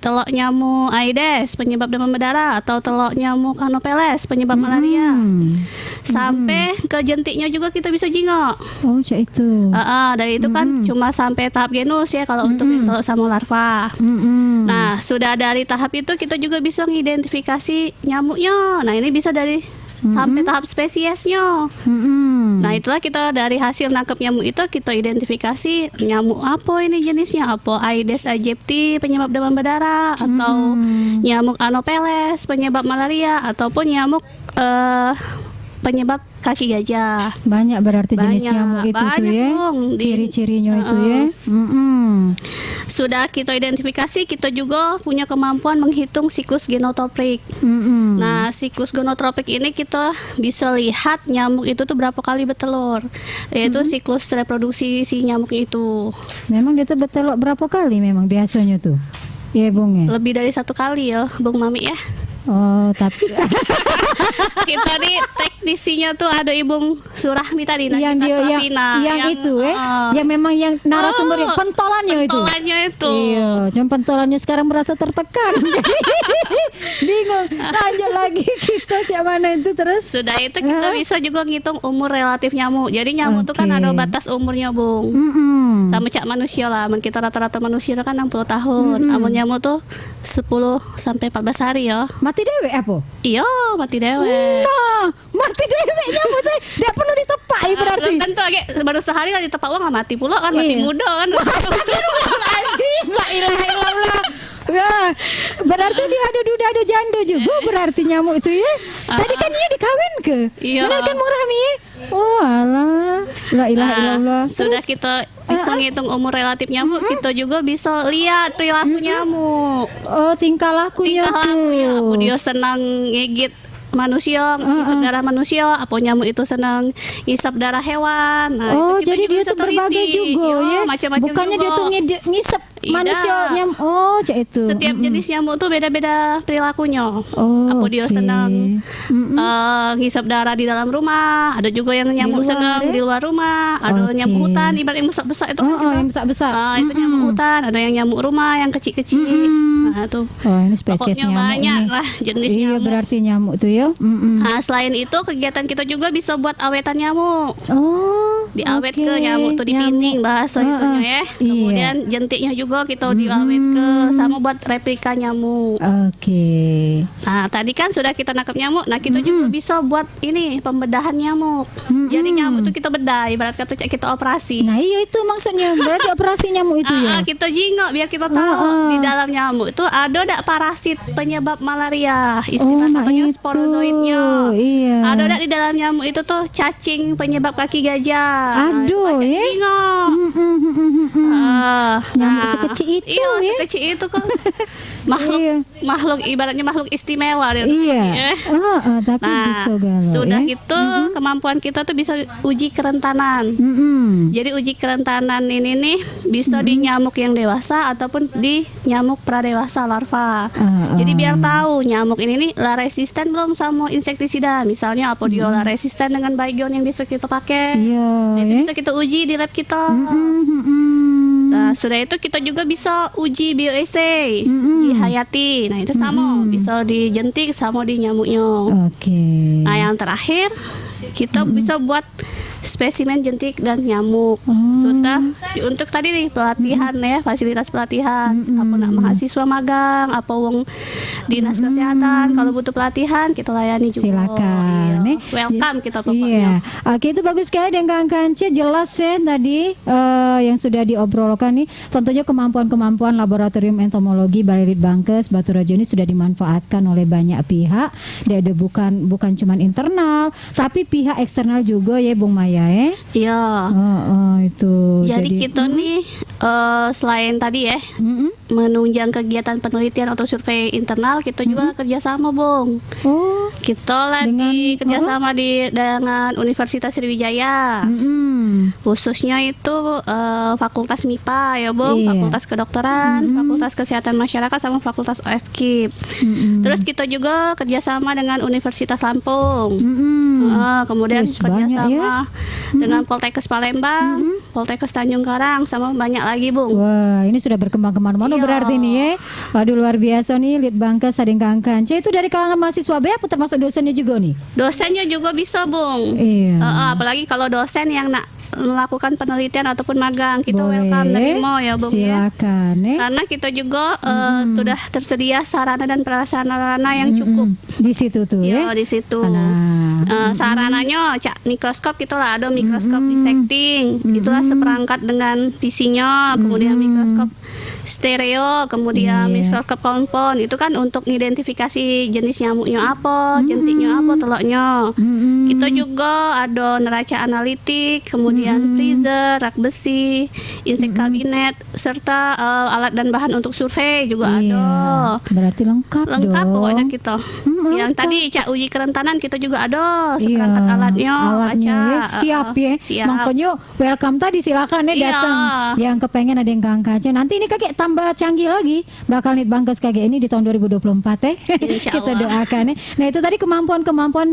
telok nyamuk Aedes penyebab demam berdarah atau telok nyamuk Anopheles penyebab malaria. Sampai ke jentiknya juga kita bisa jingok. Oh, cak itu. Dari itu kan cuma sampai tahap genus ya kalau untuk yang telok sama larva. Nah, sudah dari tahap itu kita juga bisa mengidentifikasi nyamuknya. Nah, ini bisa dari sampai tahap spesiesnya. Nah, itulah kita dari hasil nangkep nyamuk itu kita identifikasi nyamuk apa ini jenisnya, apa Aedes aegypti penyebab demam berdarah atau nyamuk Anopheles penyebab malaria ataupun nyamuk penyebab kaki gajah. Banyak berarti jenis Banyak, nyamuk itu tuh banyak, ya. Bung. Ciri-cirinya itu ya. Sudah kita identifikasi, kita juga punya kemampuan menghitung siklus genotropik. Nah, siklus genotropik ini kita bisa lihat nyamuk itu tuh berapa kali bertelur, yaitu siklus reproduksi si nyamuk itu. Memang dia tuh bertelur berapa kali memang biasanya tuh? Iya Bung ya. Lebih dari 1 kali ya, Bung Mami ya. Oh, tapi Kita nih teknisinya tuh ada Ibu Surahmi tadi, yang Nagita dia Slavina, yang itu yang memang yang narasumber yang pentolannya itu. pentolannya itu. Iya, cuma pentolannya sekarang merasa tertekan. Jadi bingung. Lanjut lagi kita cak mana itu terus. Sudah itu kita bisa juga ngitung umur relatif nyamuk. Jadi nyamuk tuh kan Oke. ada batas umurnya, Bung. Sama cak manusia lah. Amun kita rata-rata manusia kan 60 tahun. Amun nyamuk tuh 10 sampai 14 hari ya. Mati dewe apa? Iya, mati dewe. Nah, mati dewe nyamuk teh tidak perlu ditepak berarti. Tentu baru sehari lah ditepak uang mati pula kan, mati Iya. muda kan. Astagfirullahaladzim, la ilaha illallah. Ya, berarti dia ada janda juga berarti nyamuk itu ya. Tadi kan dia dikawin ke. Iya. Benar kan Bung Rahmi? Oh alah, la ilaha illallah. Sudah Terus, kita bisa ngitung umur relatif nyamuk, kita juga bisa lihat perilaku nyamuk. oh tingkah lakunya Tingkah tuh. lakunya, apa dia senang ngigit manusia, ngisap darah manusia, apa nyamuk itu senang ngisap darah hewan. Nah, Oh, itu kita jadi juga dia bisa tuh berbagai teliti. juga Iya, ya. macam-macam Bukannya dia juga. tuh ngisep Tidak. manusia nyamuk. Oh, cak itu. Setiap jenis nyamuk tuh beda-beda perilakunya. Oh, Apa dia oke. senang ngisap darah di dalam rumah, ada juga yang nyamuk luar, senang ya? di luar rumah, ada Oke. nyamuk hutan, ibarat yang besar-besar itu kan Oh, juga. yang besar-besar. Itu nyamuk hutan, ada yang nyamuk rumah yang kecil-kecil. Nah, tuh. Oh, ini spesies Pokoknya nyamuk banyak ini. lah jenis Iya, nyamuk. berarti nyamuk tuh ya. Nah, selain itu kegiatan kita juga bisa buat awetan nyamuk. Oh, Diawet oke. ke nyamuk tuh dipining bahasa itunya ya. Iya. Kemudian jentiknya juga kita diawet ke sama buat replika nyamuk. Oke. Nah, tadi kan sudah kita nangkap nyamuk. Nah, kita juga bisa buat ini pembedahan nyamuk. Jadi nyamuk tuh kita bedah, ibarat kata kita operasi. Nah, iya itu maksudnya berarti operasi nyamuk itu ya. Kita jingok biar kita tahu di dalam nyamuk itu ada enggak parasit penyebab malaria, istilah nah katanya itu. sporozoitnya. Iya. Ada enggak di dalam nyamuk itu tuh cacing penyebab kaki gajah. Aduh, ya. Jingok. Nyamuk sekecil itu iya, ya. sekecil itu kan makhluk Iya. makhluk ibaratnya makhluk istimewa dia tuh. Iya. Ya. Tapi Nah, bisa galau sudah ya. itu kemampuan kita tuh bisa uji kerentanan. Jadi uji kerentanan ini nih bisa di nyamuk yang dewasa ataupun di nyamuk pradewasa larva. Jadi biar tahu nyamuk ini nih lah resisten belum sama insektisida. Misalnya apa dia lah resisten dengan baygon yang bisa kita pakai. Iya. Nah, itu ya. bisa kita uji di lab kita. Nah, sudah itu kita juga bisa uji bioassay, uji hayati. Nah, itu sama, bisa dijentik sama di nyamuknya. Oke. Nah, yang terakhir kita bisa buat spesimen jentik dan nyamuk. Sudah untuk tadi nih pelatihan ya, fasilitas pelatihan. Apa nak mahasiswa magang, apa wong dinas kesehatan kalau butuh pelatihan kita layani juga. Silakan. Iya. Nih. Welcome kita Iya. pokoknya. Oke, itu bagus sekali dan Kang Kance jelas ya tadi yang sudah diobrolkan nih. Tentunya kemampuan-kemampuan laboratorium entomologi Balai Litbangkes Batu Raja ini sudah dimanfaatkan oleh banyak pihak. Dan ada bukan cuman internal, tapi pihak eksternal juga ya Bung Maya ya. Iya. Itu. Jadi kita nih selain tadi ya menunjang kegiatan penelitian atau survei internal, kita juga kerjasama, Bung. Oh. Kita lagi kerjasama dengan Universitas Sriwijaya. Khususnya itu Fakultas MIPA ya, Bung. Iya. Fakultas Kedokteran, Fakultas Kesehatan Masyarakat sama Fakultas OFKIP. Terus kita juga kerjasama dengan Universitas Lampung. Kemudian Wis, banyak kerjasama dengan Poltekkes Palembang, Poltekkes Tanjung Karang, sama banyak lagi, Bung. Wah, ini sudah berkembang kemana-mana Iya. berarti nih ya. Waduh, luar biasa nih Litbangkes Sading Kang Kance. Itu dari kalangan mahasiswa B apa termasuk dosennya juga nih? Dosennya juga bisa, Bung. Iya. Apalagi kalau dosen yang nak melakukan penelitian ataupun magang, kita Boleh. welcome nerimo ya, Bung ya. Silakan ya. Karena kita juga sudah tersedia sarana dan prasarana yang cukup. Di situ tuh Ya, ya. di situ. Nah, Sarananya cak mikroskop kita lah, ada mikroskop dissecting. Itulah seperangkat dengan visinya, kemudian mikroskop stereo, kemudian mikroskop kompon. Itu kan untuk identifikasi jenis nyamuknya apa, jentiknya apa, telurnya. Kita juga ada neraca analitik, kemudian freezer, rak besi, insek kabinet, serta alat dan bahan untuk survei juga iya. ada. Berarti lengkap dong. Pokoknya kita. Yang tadi cak uji kerentanan kita juga ada seperangkat Iya, alatnya, ya. kaca. Siap ya. Siap. Makanya welcome tadi silakan ya Iya. datang. Yang kepengen ada yang Kang Kance. Nanti ini kakek tambah canggih lagi bakal Litbangkes KG ini di tahun 2024 Insya kita Allah. doakan ya. Nah itu tadi kemampuan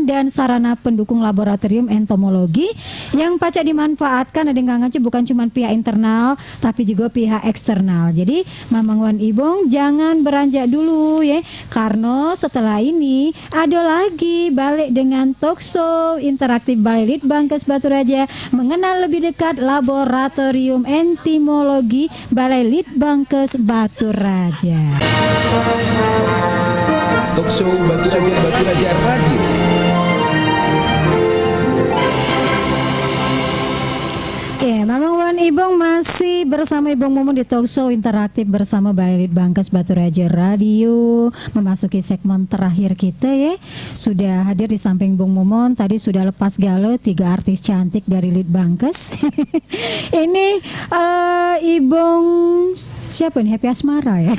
dan sarana pendukung laboratorium entomologi yang pacak dimanfaatkan ada yang ngaji bukan cuma pihak internal tapi juga pihak eksternal. Jadi Mamang Wan Ibong jangan beranjak dulu ya, karena setelah ini ada lagi balik dengan talkshow interaktif Balai Litbangkes Baturaja mengenal lebih dekat laboratorium entomologi Balai Litbangkes Baturaja. Talkshow Baturaja Radio. Ya, Mamang Wan Ibong masih bersama Ibong Mumun di talkshow interaktif bersama Balai Litbangkes Baturaja Radio. Memasuki segmen terakhir kita ya. Sudah hadir di samping Bung Mumun. Tadi sudah lepas galau 3 artis cantik dari Litbangkes. Ini Ibong siapa nih? Happy Asmara ya.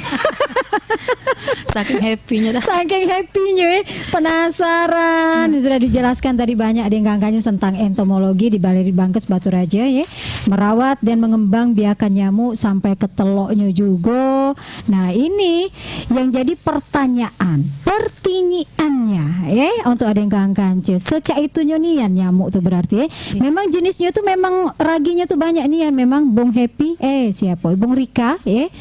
Saking happy-nya dah. Saking happy-nya ya. Penasaran. Sudah dijelaskan tadi banyak di angkanya tentang entomologi di Balai Litbangkes Baturaja ya. Merawat dan mengembang biakan nyamuk sampai ke teloknya juga. Nah, ini yang jadi pertanyaan, pertanyaannya ya untuk ada yang kangen. Secak itu nian nyamuk tuh berarti ya. Memang jenisnya tuh memang raginya tuh banyak nian. Memang Bung Happy siapa? Bung Rika ya.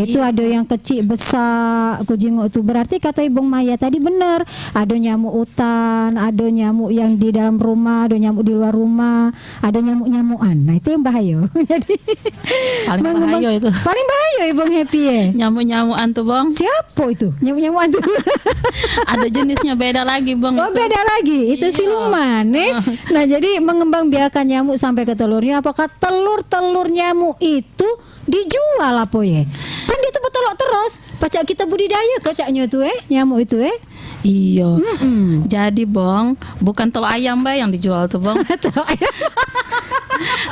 Itu ada yang kecil besar kujinguk itu berarti kata Ibu Maya tadi benar, ada nyamuk hutan, ada nyamuk yang di dalam rumah, ada nyamuk di luar rumah, ada nyamuk-nyamukan. Nah itu yang bahaya. Jadi Paling bahaya itu. paling bahaya Ibu Happy ya. Nyamuk-nyamukan tuh Bang. Siapa itu nyamuk-nyamukan tuh? Ada jenisnya beda lagi Bang. Oh itu. beda lagi, itu Iya. siluman Nah jadi mengembang biakan nyamuk sampai ke telurnya. Apakah telur nyamuk itu dijual apa ya? Kan dia tuh betelok terus. Pacak kita budidaya kecaknya tuh nyamuk itu Iya. Jadi Bang, bukan telur ayam Mbak yang dijual tuh Bang.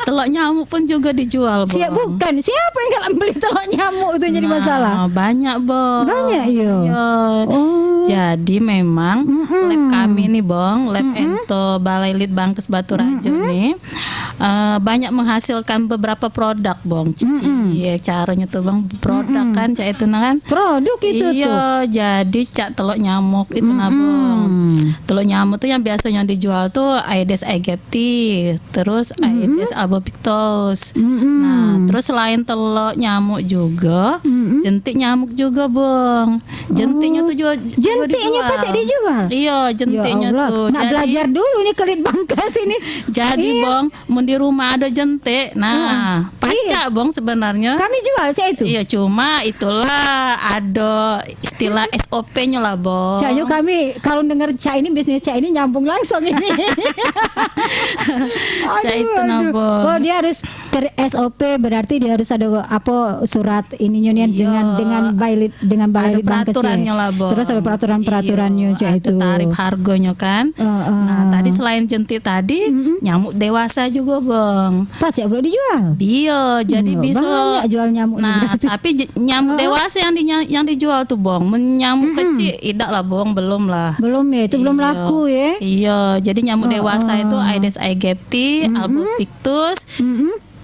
Telur nyamuk pun juga dijual Bang. Bukan siapa yang kalau beli telur nyamuk itu jadi masalah. Banyak Bang. Banyak yo. Iya. Oh. Jadi memang lab kami nih Bang, lab ento Balai Litbangkes Baturaja nih banyak menghasilkan beberapa produk Bang. Iya, caranya tuh Bang produk kan cak itu kan. Produk itu tuh. Iya, jadi cak telur nyamuk itu nah Bang. Telur nyamuk tuh yang biasanya dijual tuh Aedes aegypti, terus Aedes albopictus. Nah, terus selain telur nyamuk juga, jentik nyamuk juga Bang. Jentiknya tuh juga Jentiknya dijual. pacak dijual. Iya, jentiknya Ya Allah, tuh. nak belajar dulu nih ke Litbangkes ini. Jadi Iya. Bang, di rumah ada jentik. Nah, pacak Bang sebenarnya. Kami jual saya itu. Iya, cuma itulah ada istilah SOP-nya lah, Bang. Cak yuk kami kalau dengar Cak ini bisnis Cak ini nyambung langsung ini. Cak itu nah, Bang. Oh dia harus ke SOP berarti dia harus ada apa surat ininya nih dengan Balai Ada Litbangkes peraturannya lah, Bang. Terus ada peraturannya Iya, Cak ada itu. tarif harganya kan. Nah, tadi selain jentik tadi, nyamuk dewasa juga, Bang. Pacak belum dijual. Dia jadi bisa banyak jual nyamuk Nah, berarti. tapi nyamuk dewasa yang dijual tuh, Bang. Nyamuk kecil tidak lah, Bang, belum lah. Belum ya, itu belum laku ya. Iya, jadi nyamuk dewasa itu Aedes aegypti, albopictus,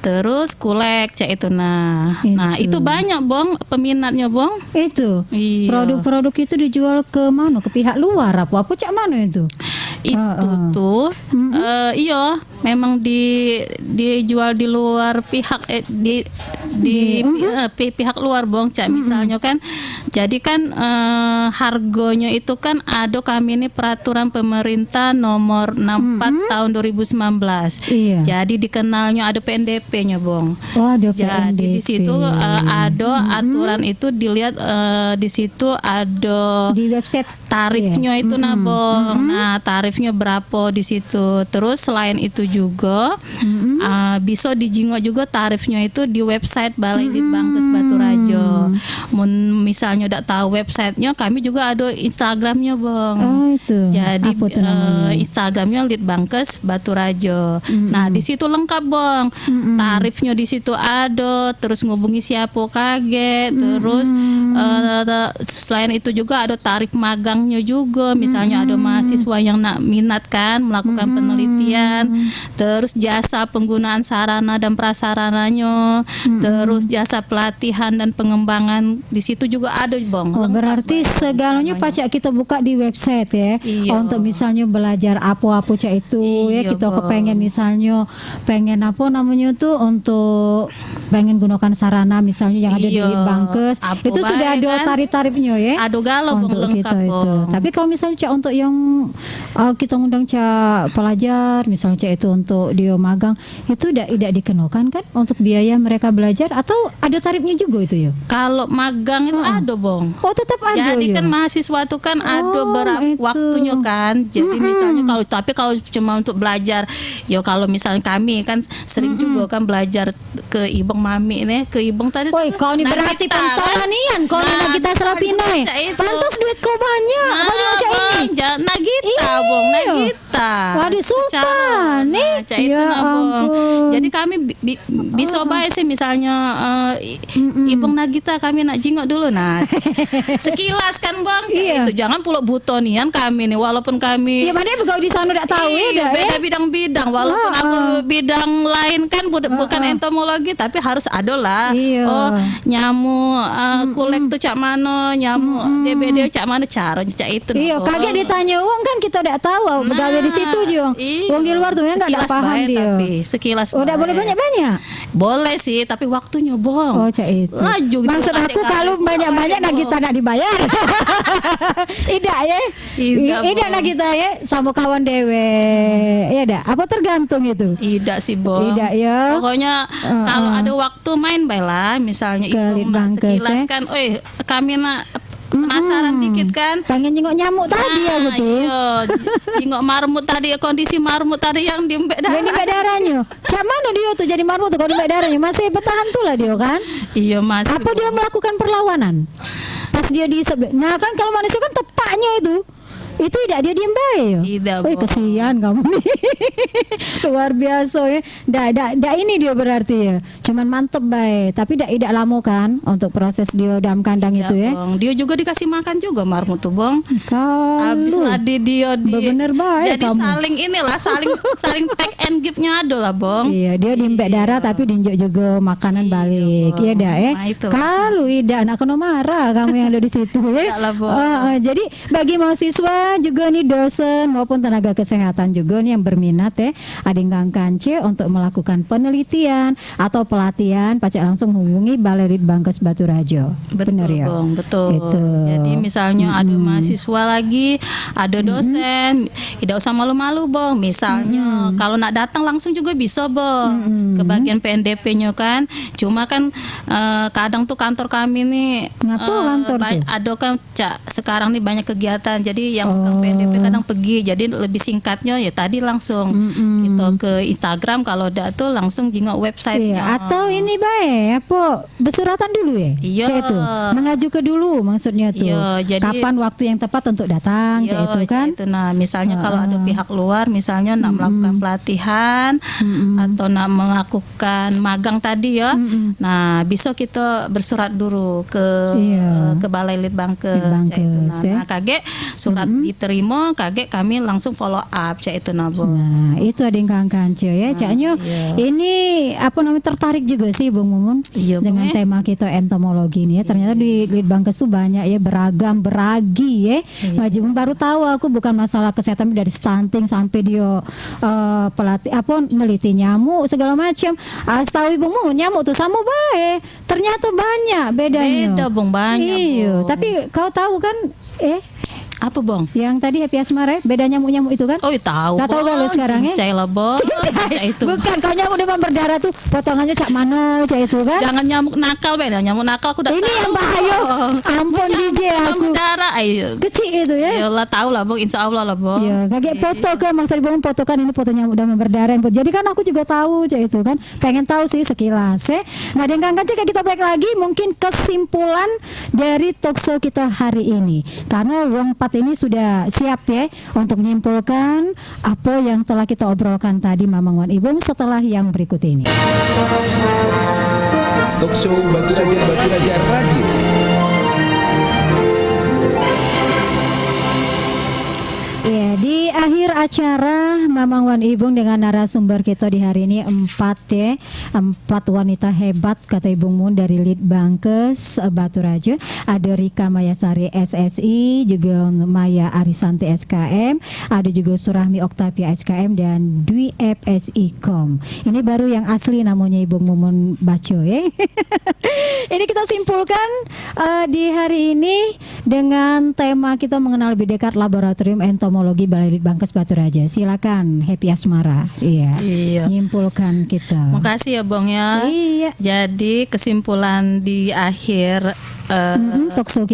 terus kulek cek itu nah. Nah, itu banyak, Bang, peminatnya, Bang. Itu. Iya. Produk-produk itu dijual ke mana? Ke pihak luar apa? Apa Cak mana itu? Itu tuh iya, memang dijual di luar pihak pihak luar, Bang. Cak misalnya kan jadi kan harganya itu kan ada kami ini peraturan pemerintah nomor 64 tahun 2019. Iya. Jadi dikenalnya ada PNDP-nya, Bang. Oh, ada Jadi di PNDP. situ ada aturan itu dilihat di situ ada Di website tarifnya itu nah, Bang. Nah, tarifnya berapa di situ. Terus selain itu juga bisa dijingok juga tarifnya itu di website Balai Litbangkes Baturaja. Misalnya udah tahu websitenya, kami juga ada Instagramnya, Bang. Oh, itu. Jadi Apa tuh namanya? Instagramnya Litbangkes Baturaja. Nah, di situ lengkap, Bang. Tarifnya di situ ada, terus ngubungi siapa kaget, terus selain itu juga ada tarif magangnya juga. Misalnya ada mahasiswa yang minat kan melakukan penelitian, terus jasa pengguna penggunaan sarana dan prasarananya, terus jasa pelatihan dan pengembangan di situ juga ada Bang. Oh, Lengkap, berarti Bang. segalanya pacak kita buka di website ya. Iya. Untuk misalnya belajar apa-apa cak itu ya, Iya, kita Bang. kepengen misalnya pengen apa namanya tuh untuk pengen gunakan sarana misalnya yang ada di Iya. Litbangkes. Apa Itu sudah baik, ada kan? tarif-tarifnya ya. Aduh galau Bang, Untuk lengkap kita itu. Bang. Tapi kalau misalnya cak untuk yang kita ngundang cak pelajar, misalnya cak itu untuk dia magang, itu tidak dikenakan kan untuk biaya mereka belajar atau ada tarifnya juga itu ya? Kalau magang itu ada Bang. Oh tetap ada Jadi ya? kan mahasiswa tuh kan ada Oh, berapa itu. waktunya kan. Jadi misalnya kalau cuma untuk belajar, ya kalau misalnya kami kan sering juga kan belajar ke Ibeng Mami nih, ke Ibeng tadi. Woi, kau nih berarti Nagita, pentolan nian, kau nih Nah, Nagita Serapina. Cak itu. Pantas duit kau banyak, banyak macam ini. Nagita, Iya. Bong, Nagita. Waduh, Sultan, Secara- nih. Nah, Cak itu Ya nah, Bong. ampun. Jadi kami bisa baik sih misalnya Ibeng Nagita kami nak jingok dulu. Nah, sekilas kan Bang, Cak Iya. itu jangan pulak buto nian kami nih walaupun kami Ya mana begau di sana udah tahu ya dah ya. beda bidang-bidang walaupun aku bidang lain kan bukan entomologi tapi harus ada lah. Iya. Oh, nyamuk kulek tuh cak mana, nyamuk DBD cak mana caranya cak itu. Iya, Bang. kaget ditanya uang kan kita udah tahu, pegawai di situ juga. Iya. Uang di luar tuh ya nggak ada Sekilas paham baik, dia. tapi sekilas Udah boleh baik. banyak-banyak. Boleh sih tapi waktunya Bong. Oh, cak itu. Laju gitu, Maksud aku adik-adik. kalau banyak-banyak Adik, Nagita nak dibayar. Tidak ya. Tidak, Tidak Bang. Nagita ya sama kawan dewe. Iya dah. Apa tergantung itu? Tidak sih Bong. Tidak ya. Pokoknya kalau ada waktu main baiklah misalnya Ke Ibu nak Litbangkes, sekilas ya. kan, kami nak penasaran dikit kan. Pengen jenguk nyamuk tadi ya betul. Iya, jengok marmut tadi, kondisi marmut tadi yang diembek Yang di darahnya. Cak mana dia tuh jadi marmut tuh kalau di darahnya masih bertahan tuh lah dia kan. Iya Mas. Apa dia melakukan perlawanan? Pas dia di sebelah. Nah kan kalau manusia kan tepaknya itu tidak dia diem baik ya. Tidak, Wih, Bang. kesian kamu nih. Luar biasa ya. Dak ini dia berarti ya. Cuman mantep baik, tapi tidak lama kan untuk proses dia dalam kandang itu ya. Bang. Dia juga dikasih makan juga marmut tuh Bang. Habis Kalau tadi dia bener baik jadi kamu. saling take and give-nya ada lah Bang. Iya, dia diimbek darah tapi diinjak juga makanan balik. Iya dah ya. Nah, itu. Kalau Ida anak kena marah kamu yang ada di situ ya. Tidak lah, Bang. Jadi bagi mahasiswa juga nih dosen maupun tenaga kesehatan juga nih yang berminat ya, Adinggang Kance untuk melakukan penelitian atau pelatihan, pacak langsung hubungi Balai Litbangkes Baturaja. Benar ya? Bang, betul. Itu. Jadi misalnya ada mahasiswa lagi, ada dosen, tidak usah malu-malu Bang. Misalnya kalau nak datang langsung juga bisa Bang. Ke bagian PNDP-nya kan. Cuma kan kadang tuh kantor kami nih Ngapa kantor tuh? ada kan Cak, sekarang nih banyak kegiatan. Jadi yang pegang PNDP kadang pergi. Jadi lebih singkatnya ya tadi langsung kita ke Instagram, kalau udah tuh langsung jengok website-nya. Iya, atau ini baik apa bersuratan dulu ya? Iya. Cak itu mengaju ke dulu maksudnya tuh. Iya, jadi- kapan waktu yang tepat untuk datang, cak Iya, itu kan? itu. Nah, misalnya kalau ada pihak luar, misalnya nak melakukan pelatihan atau nak melakukan magang tadi ya, nah bisa kita bersurat dulu ke Iya. ke Balai Litbangkes. Litbangkes, cak itu. ya. Nah, kaget surat diterima, kaget kami langsung follow up cak itu nabo. Nah, itu ada yang Kance ya, caknya ini apa namanya tertarik juga sih Bung Mumun Iya, Bang, dengan ya. tema kita entomologi ini ya. Ternyata di Litbangkes tuh banyak ya, beragam, beragi ya. Wajib baru tahu aku bukan masalah kesehatan dari stunting sampai dia pelatih apa neliti nyamuk segala macam. Setahu Ibu Mumun nyamuk tuh sama baik. Ternyata banyak bedanya. Beda, Bang, banyak, Iya, Bang. tapi kau tahu kan Apa Bang? yang tadi Happy Asmara beda nyamuk-nyamuk itu kan? Oh, iya, tahu. Nggak tahu kan lu Bang. sekarang, ya? Cincai lah Bang. Cincai itu. Bukan, kau nyamuk demam berdarah tuh potongannya cak mana cak itu kan? Jangan nyamuk nakal, beda nyamuk nakal aku udah Ini tahu. yang bahaya. Ampun DJ aku. Darah, ayo. Kecil itu ya. Yalah tahu lah Bang, insya Allah lah Bang. Ya, kaget foto kan Mas Ribon foto kan ini foto nyamuk demam berdarah. Jadi kan aku juga tahu cak itu kan. Pengen tahu sih sekilas ya. Nah, dengan kan cek kita balik lagi mungkin kesimpulan dari talkshow kita hari ini. Karena Wong 4 ini sudah siap ya untuk menyimpulkan apa yang telah kita obrolkan tadi Mamang Wan Ibung setelah yang berikut ini. Talkshow Batu Raja Radio. Ya, di Di akhir acara Mamang Wan Ibung dengan narasumber kita di hari ini 4 wanita hebat kata Ibu Mun dari Litbangkes Batu Raja. Ada Rika Mayasari SSI, juga Maya Arisanti SKM, ada juga Surahmi Oktavia SKM dan Dwi FSI Kom. Ini baru yang asli namanya Ibu Mumun Baco ya. Ini kita simpulkan di hari ini dengan tema kita mengenal lebih dekat Laboratorium Entomologi Balai Litbangkes Batu Raja. Silakan Happy Asmara. Iya. Nyimpulkan kita. Makasih ya Bong ya. Iya. Jadi kesimpulan di akhir talkshow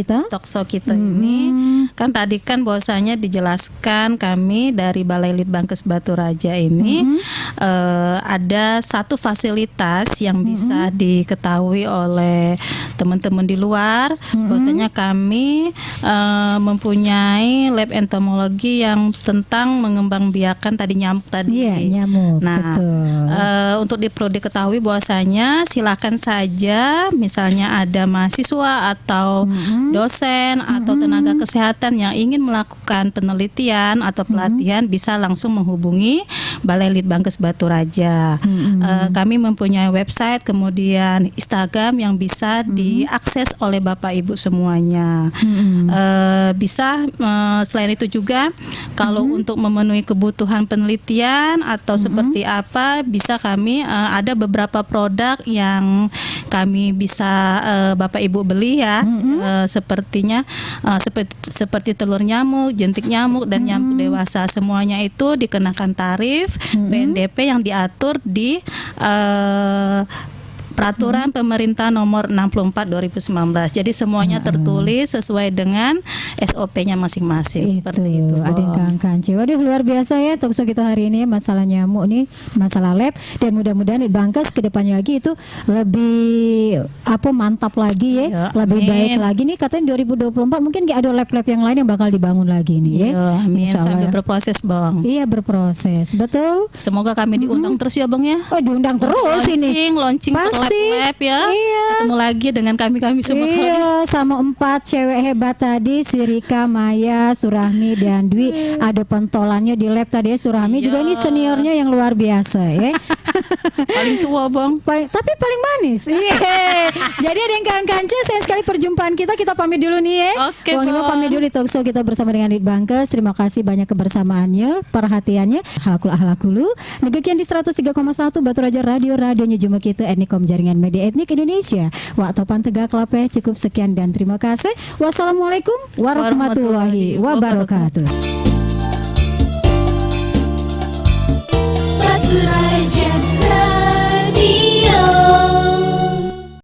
kita ini kan tadi kan bahwasanya dijelaskan kami dari Balai Litbangkes Batu Raja ini ada satu fasilitas yang bisa diketahui oleh teman-teman di luar, bahwasanya kami mempunyai lab entomologi yang tentang mengembangbiakan tadi nyamuk tadi. Iya, nyamuk. Nah, betul. untuk perlu diketahui bahwasanya silakan saja misalnya ada mahasiswa atau dosen atau tenaga kesehatan yang ingin melakukan penelitian atau pelatihan bisa langsung menghubungi Balai Litbangkes Batu Raja. Kami mempunyai website kemudian Instagram yang bisa diakses oleh Bapak Ibu semuanya. Bisa selain itu juga kalau untuk memenuhi kebutuhan penelitian atau seperti apa bisa kami ada beberapa produk yang kami bisa Bapak Ibu beli ya. Sepertinya seperti telur nyamuk, jentik nyamuk dan nyamuk dewasa, semuanya itu dikenakan tarif PNDP yang diatur di Peraturan Pemerintah Nomor 64 2019. Jadi semuanya tertulis sesuai dengan SOP-nya masing-masing. Seperti itu. Ada yang kanci. Waduh, luar biasa ya talkshow kita hari ini masalah nyamuk nih, masalah lab, dan mudah-mudahan Litbangkes kedepannya lagi itu lebih mantap lagi ya, lebih baik lagi nih. Katanya 2024 mungkin ada lab-lab yang lain yang bakal dibangun lagi nih ya. Amin. Insyaallah. Sambil berproses Bang. Iya, berproses. Betul. Semoga kami diundang terus ya Bang ya. Oh, diundang terus ini. Launching Pasti. lab ya. Iya. Ketemu lagi dengan kami semua. Iya, sama 4 cewek hebat tadi, si Rika, Maya, Surahmi dan Dwi. Ada pentolannya di lab tadi ya, Surahmi juga ini seniornya yang luar biasa ya. Paling tua Bang. Tapi paling manis. Iya. Jadi ada yang kangen-kangen, sayang sekali perjumpaan kita pamit dulu nih ya. Oke, Bang Nimo Bang. pamit dulu di talkshow kita bersama dengan Litbangkes. Terima kasih banyak kebersamaannya, perhatiannya. Halakulu Negekian di 103,1 Batu Raja Radio, radionya Juma kita Etnikom Jaringan Media Etnik Indonesia. Waktu Tegak Lape cukup sekian dan terima kasih. Wassalamualaikum warahmatullahi wabarakatuh. Batu Raja.